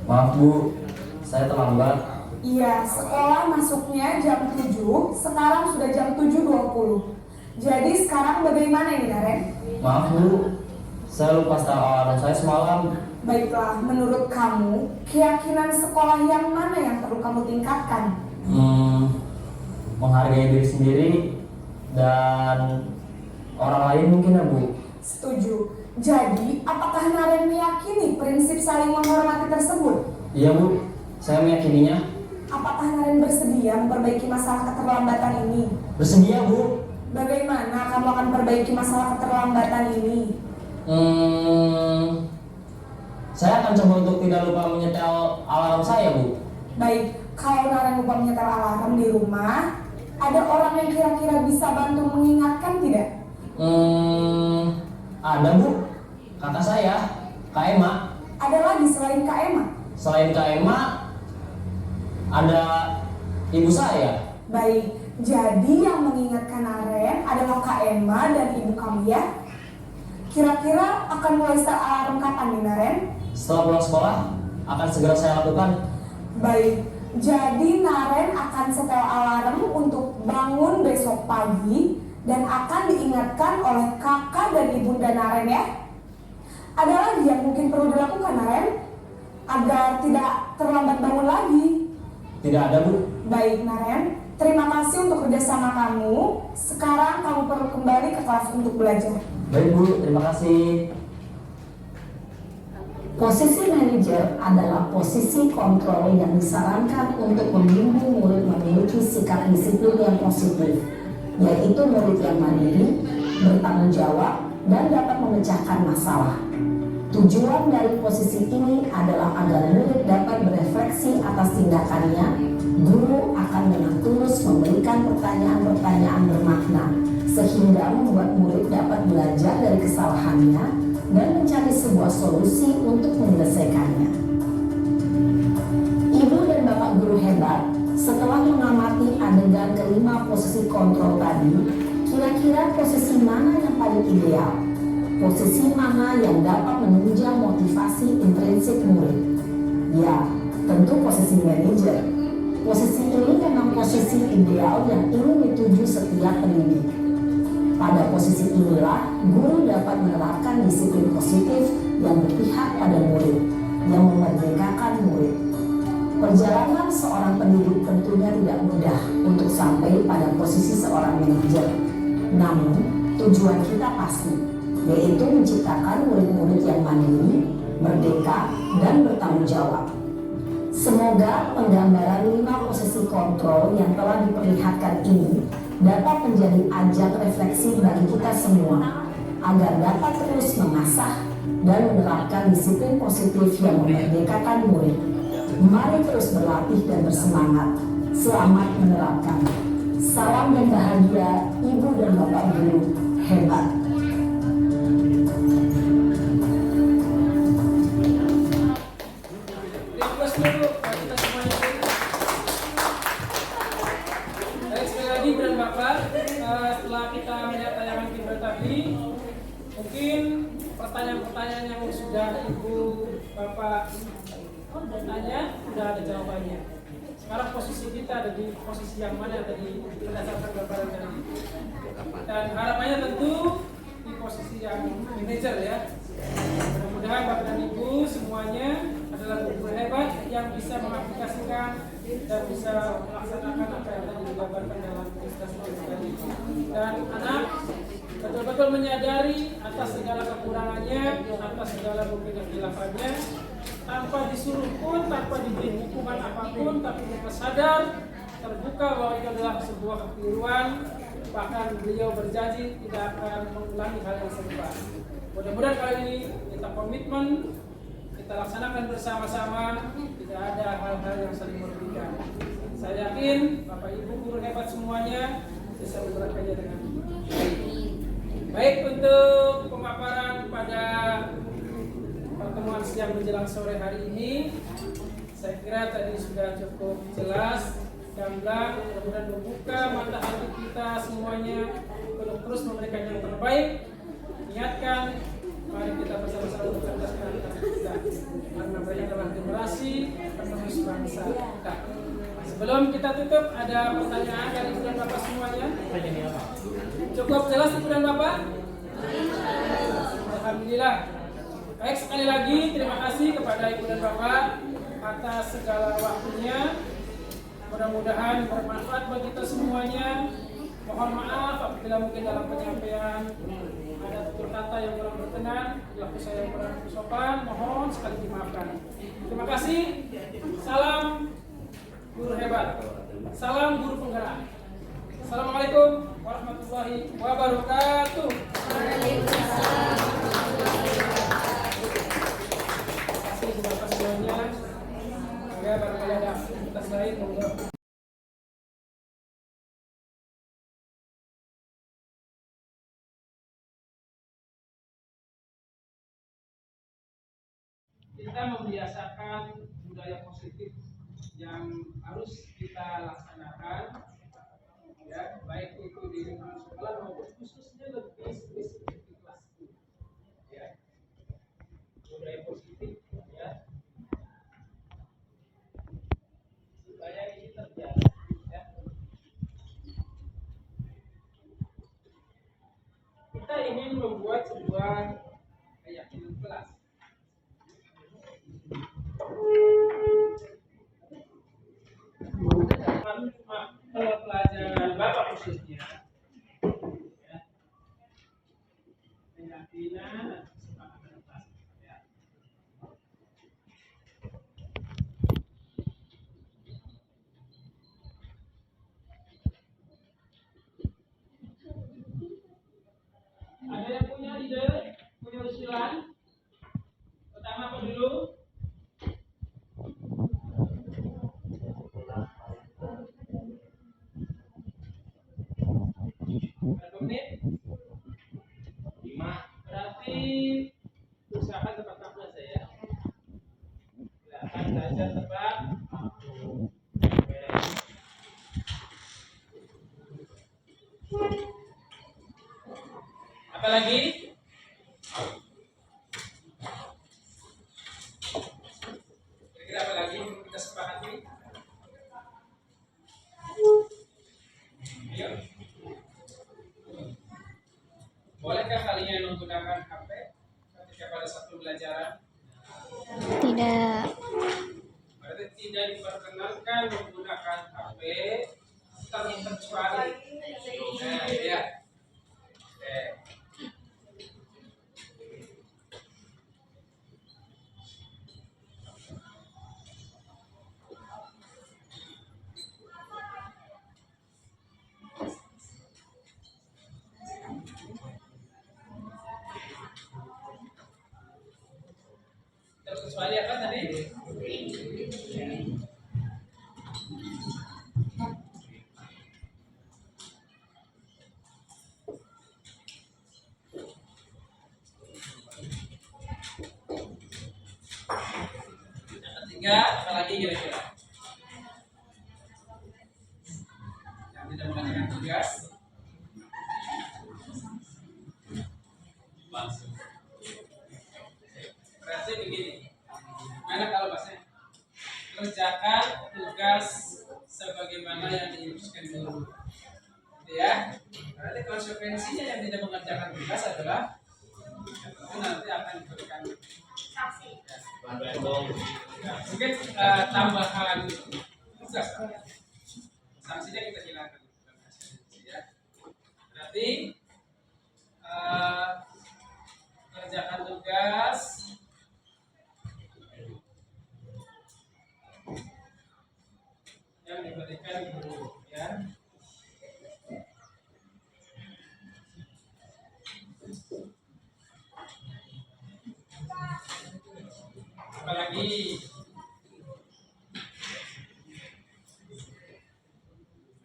Maaf Bu, saya terlambat. Iya, sekolah masuknya jam 7, sekarang sudah jam 7.20. Jadi sekarang bagaimana ini, Naren? Maaf Bu, saya lupa setel alarm saya semalam. Baiklah, menurut kamu, keyakinan sekolah yang mana yang perlu kamu tingkatkan? Menghargai diri sendiri dan orang lain mungkin ya Bu. Setuju. Jadi, apakah Naren meyakini prinsip saling menghormati tersebut? Iya Bu, saya meyakininya. Apakah Naren bersedia memperbaiki masalah keterlambatan ini? Bersedia Bu. Bagaimana kamu akan perbaiki masalah keterlambatan ini? akan coba untuk tidak lupa menyetel alarm saya, Bu. Baik, kalau Naren lupa menyetel alarm di rumah, ada orang yang kira-kira bisa bantu mengingatkan tidak? Ada, Bu. Kakak saya, Kak Ema. Ada lagi selain Kak Emma? Selain Kak Ema, ada ibu saya. Baik, jadi yang mengingatkan Naren adalah Kak Emma dan ibu kamu ya? Kira-kira akan mulai start alarm kapan nih Naren? Setelah pulang sekolah, akan segera saya lakukan. Baik, jadi Naren akan setel alarm untuk bangun besok pagi dan akan diingatkan oleh kakak dan ibunda Naren ya. Ada lagi yang mungkin perlu dilakukan Naren agar tidak terlambat bangun lagi? Tidak ada, Bu. Baik Naren, terima kasih untuk kerjasama kamu. Sekarang kamu perlu kembali ke kelas untuk belajar. Baik, Bu. Terima kasih. Posisi manajer adalah posisi kontrol yang disarankan untuk membimbing murid memiliki sikap disiplin yang positif, yaitu murid yang mandiri, bertanggung jawab, dan dapat memecahkan masalah. Tujuan dari posisi ini adalah agar murid dapat berefleksi atas tindakannya. Guru akan dengan tulus memberikan pertanyaan-pertanyaan bermakna, sehingga membuat murid dapat belajar dari kesalahannya dan mencari sebuah solusi untuk menyelesaikannya. Ibu dan bapak guru hebat, setelah mengamati adegan kelima posisi kontrol tadi, kira-kira posisi mana yang paling ideal? Posisi mana yang dapat menunjang motivasi intrinsik murid? Ya, tentu posisi manajer. Posisi ini memang posisi ideal yang ingin dituju setiap pendidik. Pada posisi inilah, guru dapat menerapkan disiplin positif yang berpihak pada murid, yang memerdekakan murid. Perjalanan seorang pendidik tentunya tidak mudah untuk sampai pada posisi seorang manajer. Namun, tujuan kita pasti, yaitu menciptakan murid-murid yang mandiri, merdeka, dan bertanggung jawab. Semoga penggambaran 5 posisi kontrol yang telah diperlihatkan ini dapat menjadi ajang refleksi bagi kita semua, agar dapat terus mengasah dan menerapkan disiplin positif yang memerdekakan murid. Mari terus berlatih dan bersemangat. Selamat menerapkan. Salam dan bahagia Ibu dan Bapak Guru hebat. Request dulu kita semuanya. Baik, sekali lagi Ibu dan Bapak, setelah kita melihat tayangan video tadi, mungkin pertanyaan-pertanyaan yang sudah Ibu Bapak tanya sudah ada jawabannya. Sekarang posisi kita ada di posisi yang mana tadi berdasarkan gambaran tadi. Dan harapannya tentu di posisi yang manajer ya. Mudah-mudahan Bapak dan Ibu semuanya adalah guru hebat yang bisa mengaplikasikan dan bisa melaksanakan apa yang tadi digambarkan dalam presentasi tadi. Dan anak betul-betul menyadari atas segala kekurangannya, atas segala mungkin kekhilaafannya, tanpa disuruh pun, tanpa diberi hukuman apapun, tapi mereka sadar, terbuka bahwa itu adalah sebuah kekeliruan. Bahkan beliau berjanji tidak akan mengulangi hal yang serupa. Mudah-mudahan kali ini kita komitmen, kita laksanakan bersama-sama, tidak ada hal-hal yang saling merugikan. Saya yakin Bapak Ibu guru hebat semuanya bisa menjalankannya dengan baik. Baik, untuk pemaparan pada pertemuan siang menjelang sore hari ini, saya kira tadi sudah cukup jelas, gamblang, mudah-mudahan membuka mata hati kita semuanya untuk terus memberikan yang terbaik. Niatkan, mari kita bersama-sama mencerdaskan anak kita, karena mereka adalah generasi penerus bangsa kita. Sebelum kita tutup, ada pertanyaan dari Ibu dan Bapak semuanya. Cukup jelas Ibu dan Bapak? Alhamdulillah. Baik, sekali lagi terima kasih kepada Ibu dan Bapak atas segala waktunya. Mudah-mudahan bermanfaat bagi kita semuanya. Mohon maaf apabila mungkin dalam penyampaian ada tutur kata yang kurang berkenan, perilaku saya yang kurang sopan, mohon sekali dimaafkan. Terima kasih. Salam guru hebat. Salam guru penggerak. Assalamualaikum warahmatullahi wabarakatuh. Waalaikumsalam. lain monggo. Kita membiasakan budaya positif yang harus kita laksanakan, ya, baik itu di lingkungan sekolah maupun khususnya lebih spesifik di kelas 10, ya, budaya positif, ya, supaya ini terjadi, ya. Kita ingin membuat sebuah keyakinan kelas. Kalau pelajaran Bapak khususnya, ya, keyakinan dan kesepakatan kelas, ya. Ada yang punya ide, punya usulan? Pertama apa dulu? Berapa menit? 5. Berarti usahakan tepat waktu saya. Silakan belajar tepat waktu. Apa lagi? Kira-kira apa lagi yang kita sepakati? Ayo. Bolehkah kalian menggunakan HP ketika pada saat pembelajaran? Tidak. Berarti tidak diperkenankan menggunakan HP terkecuali. Nah, ya. Oke. Terkecuali apa tadi? Yang ketiga, apa lagi kira-kira? Yang tidak mengerjakan tugas? Langsung. Berarti begini, mana kalau bahasanya? Kerjakan tugas sebagaimana yang diinstruksikan guru. Gitu ya. Berarti konsekuensinya yang tidak mengerjakan tugas adalah itu nanti akan diberikan sanksi. Ya, mungkin tambahan tugas. Sanksinya kita hilangkan. Ya. Berarti kerjakan tugas yang diberikan guru, ya. Apalagi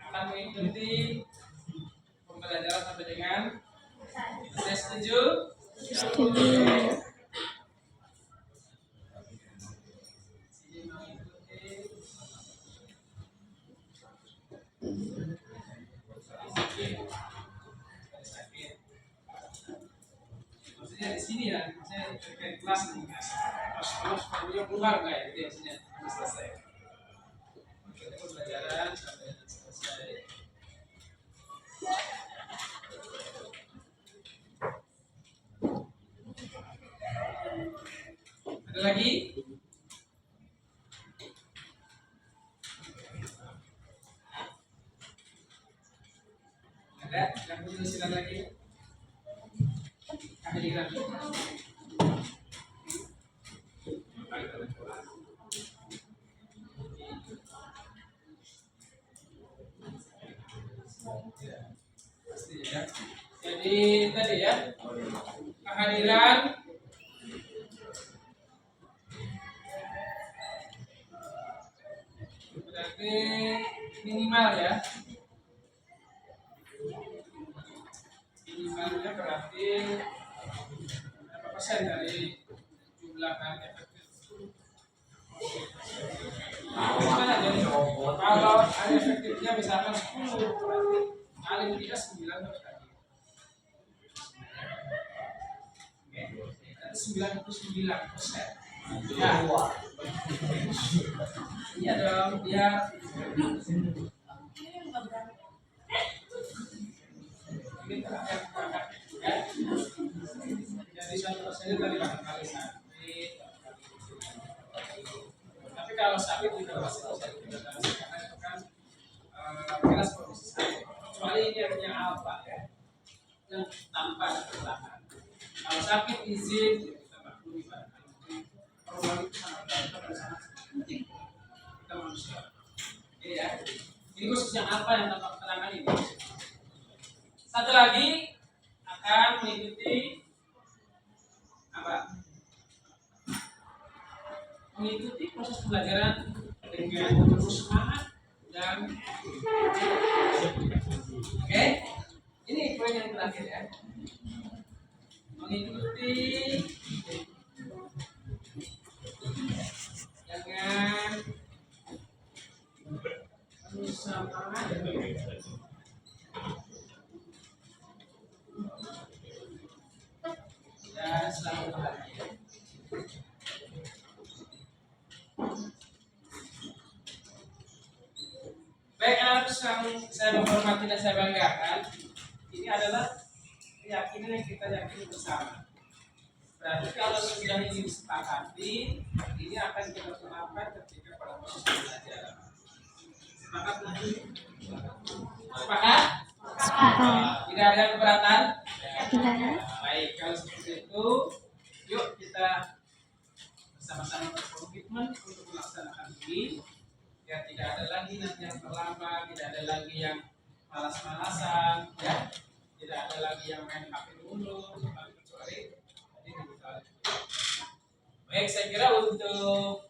akan mengikuti pembelajaran sampai dengan saya setuju. Setuju. Maksudnya di sini ya, maksudnya terkait kelas nih, harus keluar nggak ya, gitu ya, maksudnya harus selesai. Kita pembelajaran sampai selesai. Ada lagi? Ada? Yang punya usulan lagi? Kehadiran. Pasti ya. Jadi tadi ya, kehadiran, berarti minimal ya. Minimalnya berarti berapa persen dari jumlah kan efektif? Gimana jadi? Kalau ada efektifnya misalkan 10, berarti paling tidak 9 harus tadi. Oke, 99%. Ya. Iya dong, biar jadi 1% tadi kali sakit. Tapi kalau sakit juga masih bisa dibatasi karena itu kan jelas kondisi sakit. Kecuali ini artinya alfa ya, yang tanpa kecelakaan. Kalau sakit izin kita maklumi pada perubahan itu sangat penting. Kita manusia. Oke ya. Ini khusus yang apa yang tanpa keterangan ini. Satu lagi akan mengikuti apa? Mengikuti proses pembelajaran dengan penuh semangat dan oke. Ini poin yang terakhir ya. Mengikuti dengan penuh semangat dan selalu bahagia. Baik, yang saya menghormati dan saya banggakan, ini adalah keyakinan yang kita yakini bersama. Berarti kalau sudah ini disepakati, ini akan kita terapkan ketika pada proses pembelajaran. Sepakat lagi? Sepakat? Tidak ada keberatan? Tidak. Baik, kalau seperti itu, yuk kita bersama-sama berkomitmen untuk melaksanakan ini. Ya, tidak ada lagi nanti yang terlambat, tidak ada lagi yang malas-malasan, ya, tidak ada lagi yang main HP dulu, kecuali tadi dibuka. Baik, saya kira untuk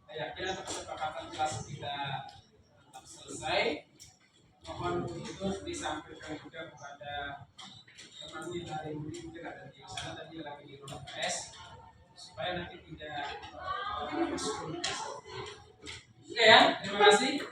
keyakinan atau kesepakatan kelas tidak tetap selesai. Mohon untuk disampaikan juga kepada teman yang hari ini mungkin ada di sana tadi lagi di ruang PS, supaya nanti tidak miskomunikasi. Oke ya, terima kasih.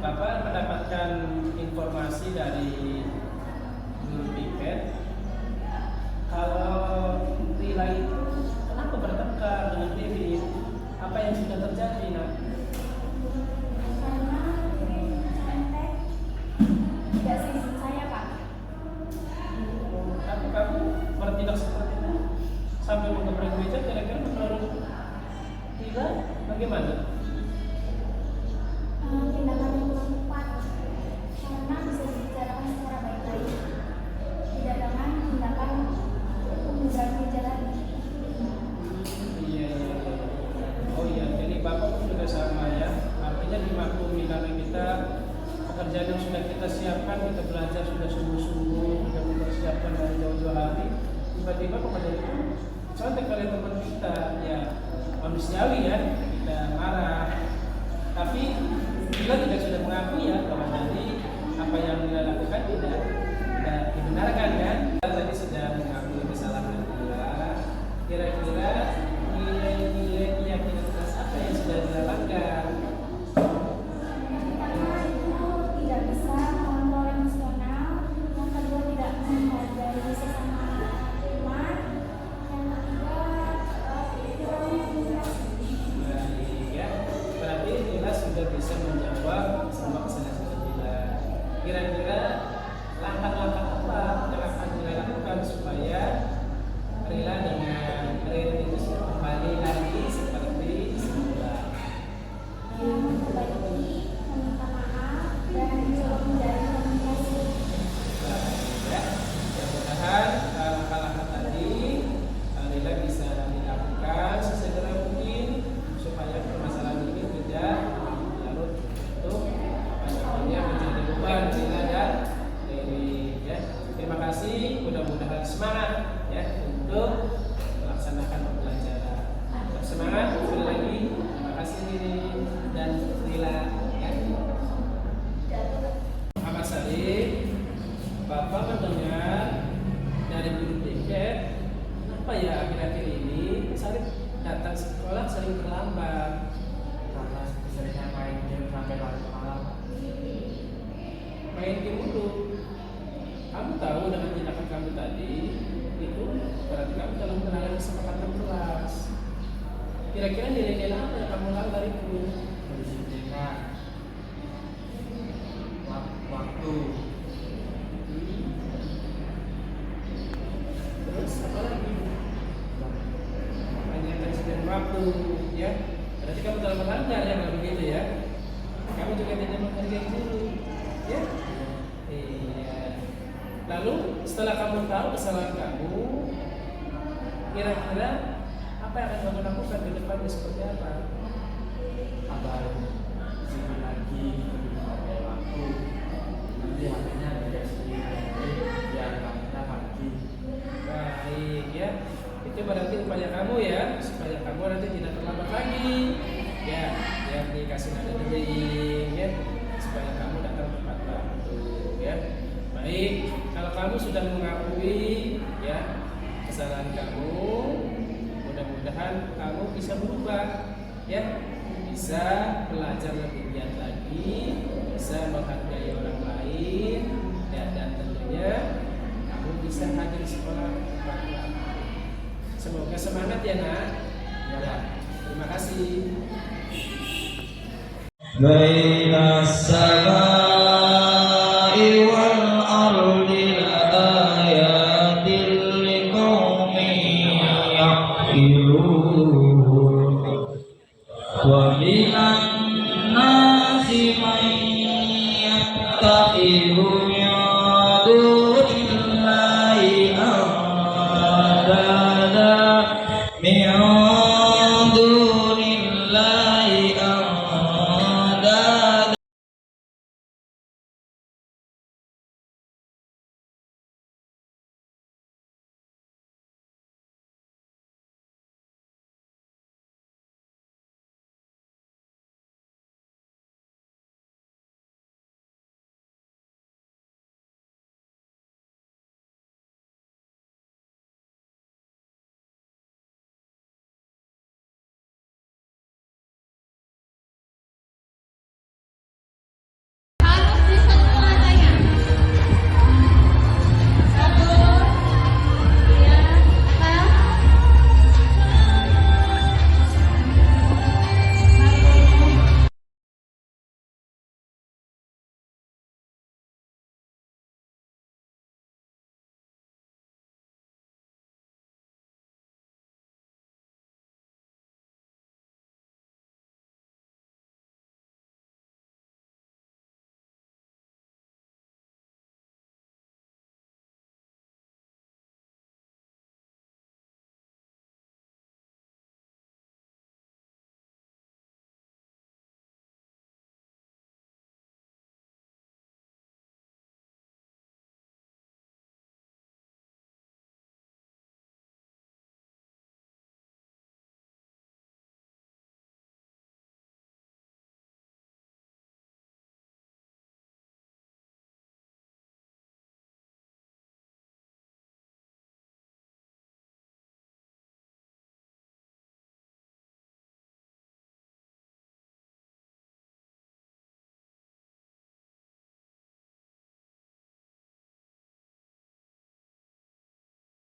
Bapak mendapatkan informasi dari guru piket kalau Rila itu kenapa bertengkar dengan Dewi? Apa yang sudah terjadi? Nah, Karena Ente tidak seizin saya, Pak. tapi kamu bertindak seperti itu sampai mengebrak meja, kira-kira menurut Rila bagaimana? Tindakan yang kurang tepat karena bisa dibicarakan secara baik-baik, tidak dengan tindakan mengebrak meja lagi. Iya. Oh iya, jadi Bapak pun juga sama ya. Artinya dimaklumi karena kita pekerjaan yang sudah kita siapkan, kita belajar sudah sungguh-sungguh, sudah mempersiapkan dari jauh-jauh hari. Tiba-tiba kepada itu contek oleh teman kita, ya manusiawi ya, kita marah. Tapi kita juga sudah mengakui ya bahwa tadi apa yang dia lakukan tidak dibenarkan kan. Kita tadi sudah mengakui kesalahan kita. Kira-kira nilai-nilai keyakinan sudah bisa menjawab semua kesalahan kita. Kira-kira langkah-langkah apa yang akan kita lakukan supaya rela dengan karir itu kembali lagi seperti semula? Meminta maaf dan menjadi komunikasi. Ya, mudah-mudahan langkah-langkah tadi rela bisa dilakukan sesegera mungkin supaya permasalahan ini tidak larut untuk menjadi beban Rela dan Dewi. Ya, terima kasih. Mudah-mudahan semangat ya untuk melaksanakan pembelajaran. Tetap semangat. Sekali lagi terima kasih Riri dan Rila. Ya. Muhammad Salim, Bapak mendengar dari guru tiket, kenapa ya akhir-akhir ini Salim datang sekolah sering terlambat? Karena seringnya main game sampai larut malam. Main game dulu. Kamu tahu dengan tindakan kamu tadi itu berarti kamu telah melanggar kesepakatan kelas. Kira-kira nilai-nilai apa yang kamu langgar itu? Kedisiplinan, waktu, Terus apa lagi? Hanya presiden waktu, ya. Berarti kamu telah melanggar ya kalau begitu ya. Kamu juga tidak menghargai guru, ya. Iya. Lalu setelah kamu tahu kesalahan kamu, kira-kira apa yang akan kamu lakukan ke depannya seperti apa? agar disiplin lagi, lebih menghargai waktu. Nanti hatinya tidak sedikit biar kamunya lagi. Baik ya, itu berarti upaya kamu ya, supaya kamu nanti tidak terlambat lagi. Ya, yang dikasih nada dering ya, supaya kamu datang tepat waktu ya. Baik, kalau kamu sudah mengakui ya kesalahan kamu, mudah-mudahan kamu bisa berubah ya, bisa belajar lebih giat lagi, bisa menghargai orang lain ya, dan tentunya kamu bisa hadir di sekolah tepat waktu. Semoga semangat ya nak. Ya, terima kasih. بين السماء والأرض لآيات لقوم يعقلون ومن الناس من يتخذ